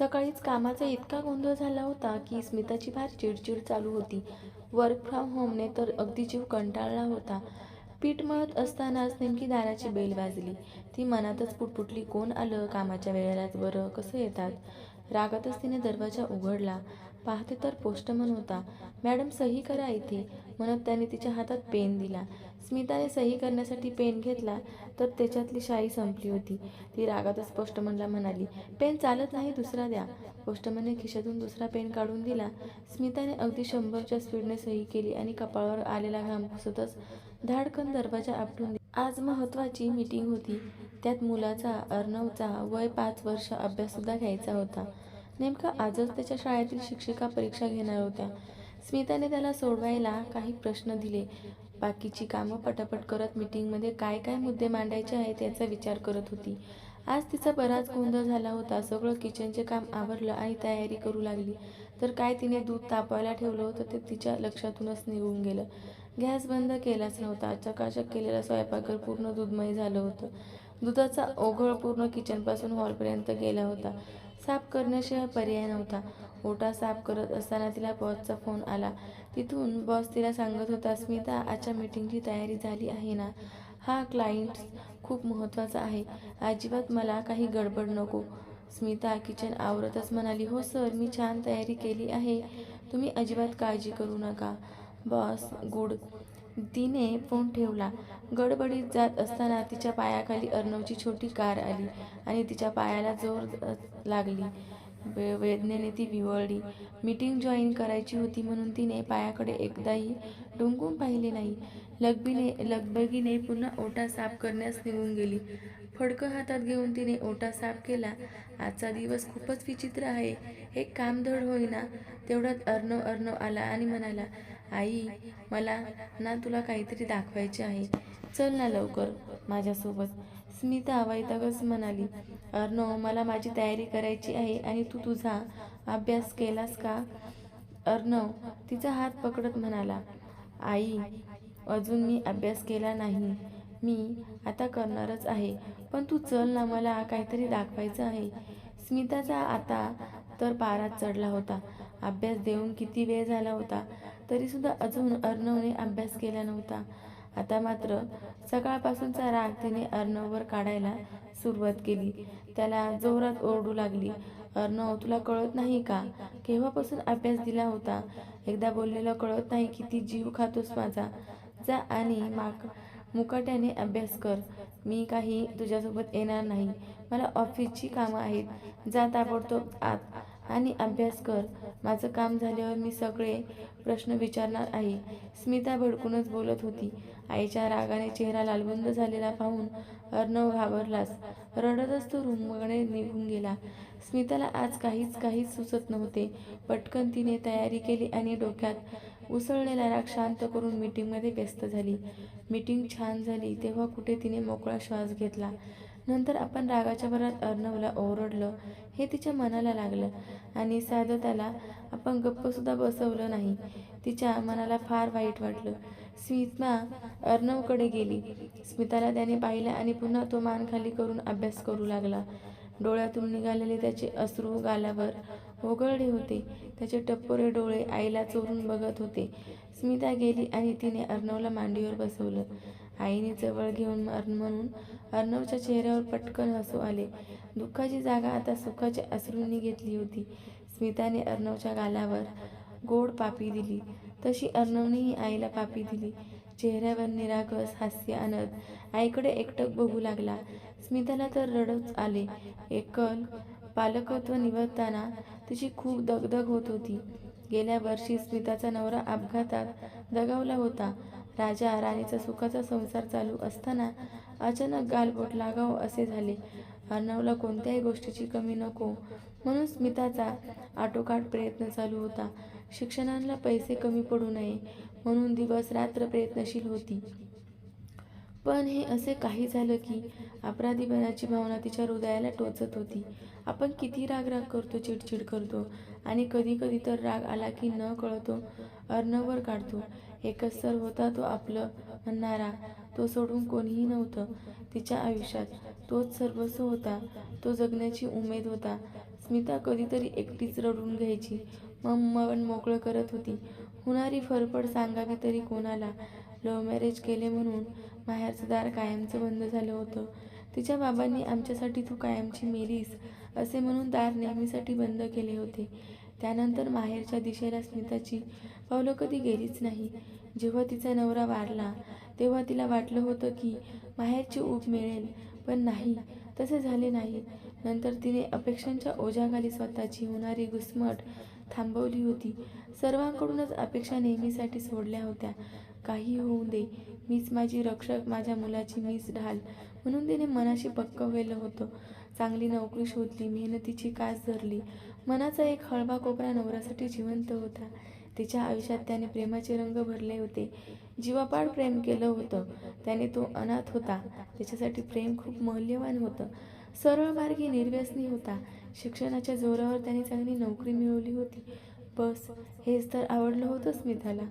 सकाळीच कामाचा इतका गोंधळ झाला होता की स्मिताची फार चिडचिड चालू होती. वर्क फ्रॉम होमने तर अगदी जीव कंटाळला होता. पीठ मळत असतानाच नेमकी दाराची बेल वाजली. ती मनातच पुटपुटली, कोण आलं कामाच्या वेळेलाच बरं, कसं येतात. रागातच तिने दरवाजा उघडला. पाहते तर पोस्टमन होता. मॅडम सही करा इथे, म्हणत त्याने तिच्या हातात पेन दिला. स्मिताने सही करण्यासाठी पेन घेतला तर त्याच्यातली शाई संपली होती. ती रागातच पोस्टमनला म्हणाली, पेन चालत नाही, दुसरा द्या. पोस्टमनने खिशातून दुसरा पेन काढून दिला. स्मिताने अगदी 100च्या स्पीडने सही केली आणि कपाळावर आलेला घाम पुसतच धाडकन दरवाजा आपटून दिला. आज महत्त्वाची मीटिंग होती. त्यात मुलाचा, अर्णवचा वय 5 वर्ष अभ्याससुद्धा घ्यायचा होता. नेमका आजच त्याच्या शाळेतील शिक्षिका परीक्षा घेणार होत्या. स्मिताने त्याला सोडवायला काही प्रश्न दिले. बाकीची कामं पटापट करत मीटिंगमध्ये काय काय मुद्दे मांडायचे आहेत याचा विचार करत होती. आज तिचा बराच गोंधळ झाला होता. सगळं किचनचे काम आवरलं आणि तयारी करू लागली तर काय तिने दूध तापवायला ठेवलं होतं ते तिच्या लक्षातूनच निघून गेलं. गॅस बंद केलाच नव्हता. चकाचक केलेलं स्वयंपाकघर पूर्ण दूधमय झालं होतं. दुधाचा ओघळ पूर्ण किचनपासून हॉलपर्यंत गेला होता. साफ करण्याशिवाय पर्याय नव्हता. ओटा साफ करत असताना तिला बॉसचा फोन आला. तिथून बॉस तिला सांगत होता, स्मिता, आजच्या मीटिंगची तयारी झाली आहे ना? हा क्लायंट खूप महत्त्वाचा आहे. अजिबात मला काही गडबड नको. स्मिता किचन आवरतच म्हणाली, हो सर, मी छान तयारी केली आहे. तुम्ही अजिबात काळजी करू नका. Boss, good. तिने फोन ठेवला. गडबडीत जात असताना तिच्या पायाखाली अर्णवची छोटी कार आली आणि तिच्या पायाला जोर लागली. वेदनेने ती विव्हळली. मीटिंग जॉईन करायची होती म्हणून तिने पायाकडे एकदाही डुंकून पाहिले नाही. लगबगीने पुन्हा ओटा साफ करण्यास निघून गेली. फडकं हातात घेऊन तिने ओटा साफ केला. आजचा दिवस खूपच विचित्र आहे. एक काम धड होईना. तेवढ्यात अर्णव आला आणि म्हणाला, आई, मला ना तुला काहीतरी दाखवायचे आहे. चल ना लवकर माझ्यासोबत. स्मिता वैतागच म्हणाली, अर्णव, मला माझी तयारी करायची आहे आणि तू तुझा अभ्यास केलास का? अर्णव तिचा हात पकडत म्हणाला, आई, अजून मी अभ्यास केला नाही. मी आता करणारच आहे. पण तू चल ना, मला काहीतरी दाखवायचं आहे. स्मिताचा आता तर पाराच चढला होता. अभ्यास देऊन किती वेळ झाला होता, तरीसुद्धा अजून अर्णवने अभ्यास केला नव्हता. आता मात्र सकाळपासूनचा राग तिने अर्णववर काढायला सुरुवात केली. त्याला जोरात ओरडू लागली, अर्णव, तुला कळत नाही का? केव्हापासून अभ्यास दिला होता? एकदा बोललेलं कळत नाही? किती जीव खातोस माझा? जा आणि मुकाट्याने अभ्यास कर. मी काही तुझ्यासोबत येणार नाही. मला ऑफिसची कामं आहेत. जा ताबडतोब आत आणि अभ्यास कर. माझं काम झाल्यावर मी सगळे प्रश्न विचारणार आहे. स्मिता भडकूनच बोलत होती. आईच्या रागाने चेहरा लालबुंद झालेला पाहून अर्णव घाबरलाच. रडतच तो रूमकडे निघून गेला. स्मिताला आज काहीच सुचत नव्हते. पटकन तिने तयारी केली आणि डोक्यात उसळलेला राग शांत करून मीटिंगमध्ये व्यस्त झाली. मीटिंग छान झाली तेव्हा कुठे तिने मोकळा श्वास घेतला. नंतर आपण रागाच्या भरात अर्णवला ओरडलं हे तिच्या मनाला लागलं आणि साधं त्याला आपण गप्पसुद्धा बसवलं नाही. तिच्या मनाला फार वाईट वाटलं. स्मिता अर्णवकडे गेली. स्मिताला त्याने पाहिलं आणि पुन्हा तो मान खाली करून अभ्यास करू लागला. डोळ्यातून निघालेले त्याचे अश्रू गालावर ओघळले होते. त्याचे टपोरे डोळे आईला चोरून बघत होते. स्मिता गेली आणि तिने अर्णवला मांडीवर बसवलं. आईने जवळ घेऊन म्हणून अर्णवच्या चेहऱ्यावर पटकन हसू आले. दुःखाची जागा आता सुखाच्या अश्रूंनी घेतली होती. स्मिताने अर्णवच्या गालावर गोड पापी दिली तशी अर्णवनेही आईला पापी दिली. चेहऱ्यावर निरागस हास्य आणत आईकडे एकटक बघू लागला. स्मिताला तर रडूच आले. एकल पालकत्व निभवताना तिची खूप दगदग होत होती. गेल्या वर्षी स्मिताचा नवरा अपघातात दगावला होता. राजा राणीचा सुखाचा संसार चालू असताना अचानक गालबोट लागावं असे झाले. अर्णवला कोणत्याही गोष्टीची कमी नको म्हणून स्मिताचा आटोकाट प्रयत्न चालू होता. शिक्षणाला पैसे कमी पडू नये म्हणून दिवस रात्र प्रयत्नशील होती. पण हे असे काही झालं की अपराधीपणाची भावना तिच्या हृदयाला टोचत होती. आपण किती राग करतो, चिडचिड करतो आणि कधी तर राग आला की न कळतो अर्णववर काढतो. एकच सर होता तो आपलं म्हणणारा. तो सोडून कोणीही नव्हतं तिच्या आयुष्यात. तोच सर्वस्व होता, तो जगण्याची उमेद होता. स्मिता कधीतरी एकटीच रडून घ्यायची, मग मन मोकळं करत होती. होणारी फरफड सांगावी तरी कोणाला? लव्ह मॅरेज केले म्हणून माहेरचं दार कायमचं बंद झालं होतं. तिच्या बाबांनी आमच्यासाठी तू कायमची मेलीस असे म्हणून दार नेहमीसाठी बंद केले होते. त्यानंतर माहेरच्या दिशेला स्मिताची पावलं कधी गेलीच नाही. जेव्हा तिचा नवरा वारला तेव्हा तिला वाटलं होतं की माहेरची ऊब मिळेल, पण नाही, तसे झाले नाही. नंतर तिने अपेक्षांच्या ओझ्याखाली स्वतःची होणारी घुसमट थांबवली होती. सर्वांकडूनच अपेक्षा नेहमीसाठी सोडल्या होत्या. काही होऊ दे, मीच माझी रक्षक, माझ्या मुलाची मीच ढाल, म्हणून तिने मनाशी पक्क केलं होतं. चांगली नोकरी शोधली, मेहनतीची कास धरली. मनाचा एक हळवा कोपरा नवऱ्यासाठी जिवंत होता. तिच्या आयुष्यात त्याने प्रेमाचे रंग भरले होते. जीवापाड प्रेम केलं होतं त्याने. तो अनाथ होता, त्याच्यासाठी प्रेम खूप मौल्यवान होतं. सरळ मार्गी निर्व्यसनी होता. शिक्षणाच्या जोरावर त्याने चांगली नोकरी मिळवली होती. बस हेच तर आवडलं होतं स्मिताला.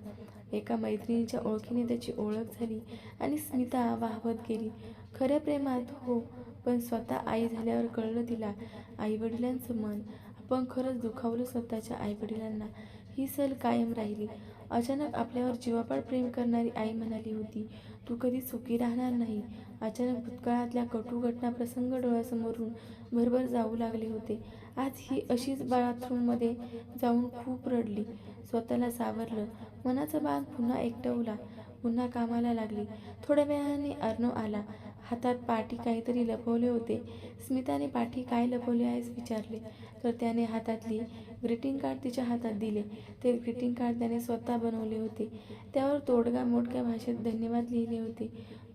एका मैत्रिणीच्या ओळखीने त्याची ओळख झाली आणि स्मिता वाहवत गेली. खऱ्या प्रेमात हो, पण स्वतः आई झाल्यावर कळलं तिला आईवडिलांचं मन. आपण खरंच दुखावलं स्वतःच्या आईवडिलांना. ही सल कायम राहिली. अचानक आपल्यावर जीवापाड प्रेम करणारी आई म्हणाली होती, तू कधी सुखी राहणार नाही. अचानक भूतकाळातल्या कटू घटना प्रसंग डोळ्यासमोरून भरभर जाऊ लागले होते. आज ही अशीच बाथरूममध्ये जाऊन खूप रडली. स्वतःला सावरलं. मनाचा बांध पुन्हा एकटवला. पुन्हा कामाला लागली. थोड्या वेळाने अर्णव आला. हातात पाठी काहीतरी लपवले होते. स्मिताने पाठी काय लपवले आहेस विचारले, तर त्याने हातातली ग्रीटिंग कार्ड तिच्या हातात दिले. ते ग्रीटिंग कार्ड त्याने स्वतः बनवले होते. त्यावर तोडगा मोडक्या भाषेत धन्यवाद लिहिले होते.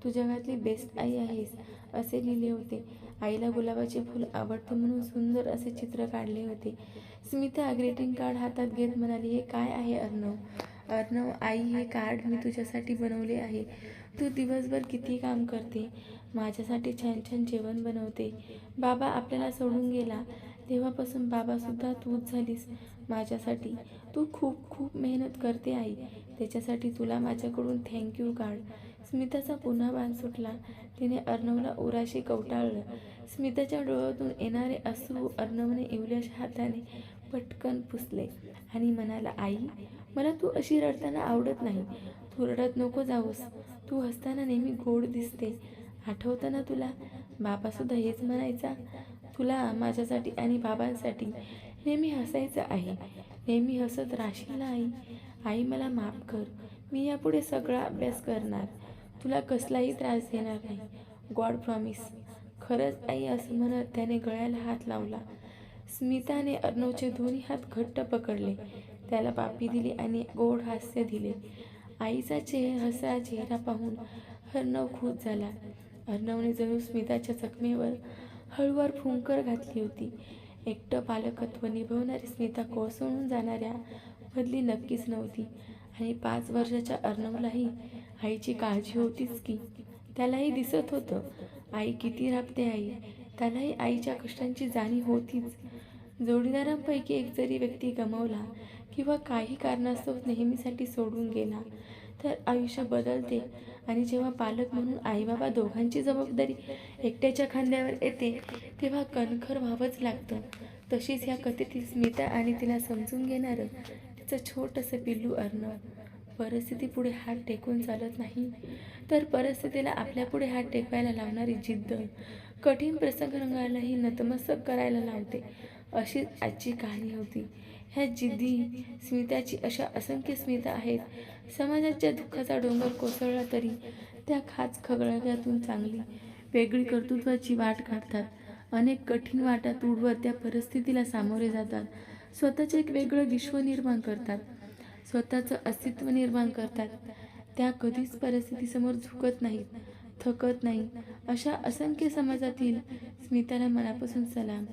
तू जगातली बेस्ट आई आहेस असे लिहिले होते. आईला गुलाबाचे फूल आवडते म्हणून सुंदर असे चित्र काढले होते. स्मिता ग्रीटिंग कार्ड हातात घेत म्हणाली, हे काय आहे अर्णव? अर्णव, आई, हे कार्ड मी तुझ्यासाठी बनवले आहे. तू दिवसभर किती काम करते, माझ्यासाठी छान छान जेवण बनवते. बाबा आपल्याला सोडून गेला तेव्हापासून बाबासुद्धा तूच झालीस माझ्यासाठी. तू खूप खूप मेहनत करते आई, त्याच्यासाठी तुला माझ्याकडून थँक्यू कार्ड. स्मिताचा पुन्हा बांध सुटला. तिने अर्णवला उराशी कवटाळलं. स्मिताच्या डोळ्यातून येणारे अश्रू अर्णवने इवल्याशा हाताने पटकन पुसले आणि म्हणाला, आई, मला तू अशी रडताना आवडत नाही. तू रडत नको जाऊस. तू हसताना नेहमी गोड दिसते. आठवतं ना तुला, बाबासुद्धा हेच म्हणायचा, तुला माझ्यासाठी आणि बाबांसाठी नेहमी हसायचं आहे. नेहमी हसत राहशील ना आई. आई, मला माफ कर. मी यापुढे सगळा अभ्यास करणार. तुला कसलाही त्रास देणार नाही. God promise. खरंच आई, असं म्हणत त्याने गळ्याला हात लावला. स्मिताने अर्णवचे दोन्ही हात घट्ट पकडले, त्याला पापी दिली आणि गोड हास्य दिले. आईचा हसरा चेहरा पाहून अर्णव खुश झाला. अर्णवने जणू स्मिताच्या जखमेवर हळूवार फुंकर घातली होती. एकटं पालकत्व निभवणारी स्मिता कोसळून जाणाऱ्या बदली नक्कीच नव्हती. आणि 5 वर्षाच्या अर्णवलाही आईची काळजी होतीच की. त्यालाही दिसत होतं आई किती राबते आहे. त्यालाही आईच्या कष्टांची जाणीव होतीच. जोडीदारांपैकी एक जरी व्यक्ती गमावला किंवा काही कारणास्तव नेहमीसाठी सोडून गेला तर आयुष्य बदलते. आणि जेव्हा पालक म्हणून आईबाबा दोघांची जबाबदारी एकट्याच्या खांद्यावर येते तेव्हा कणखर व्हावंच लागतं. तशीच ह्या कथेतील स्मिता आणि तिला समजून घेणारं तिचं छोटंसं पिल्लू अर्णव. परिस्थितीपुढे हात टेकून चालत नाही, तर परिस्थितीला आपल्यापुढे हात टेकवायला लावणारी जिद्द कठीण प्रसंगालाही नतमस्तक करायला लावते. अशीच आजची कहाणी होती. ह्या जिद्दी स्मिताची अशा असंख्य स्मिता आहेत. समाजाच्या दुःखाचा डोंगर कोसळला तरी त्या खाच खळग्यातून चांगली वेगळी कर्तृत्वाची वाट काढतात. अनेक कठीण वाटा तुडवत त्या परिस्थितीला सामोरे जातात. स्वतःचे एक वेगळं विश्व निर्माण करतात. स्वतःचं अस्तित्व निर्माण करतात. त्या कधीच परिस्थितीसमोर झुकत नाहीत, थकत नाही. अशा असंख्य समाजातील स्मिताला मनापासून सलाम.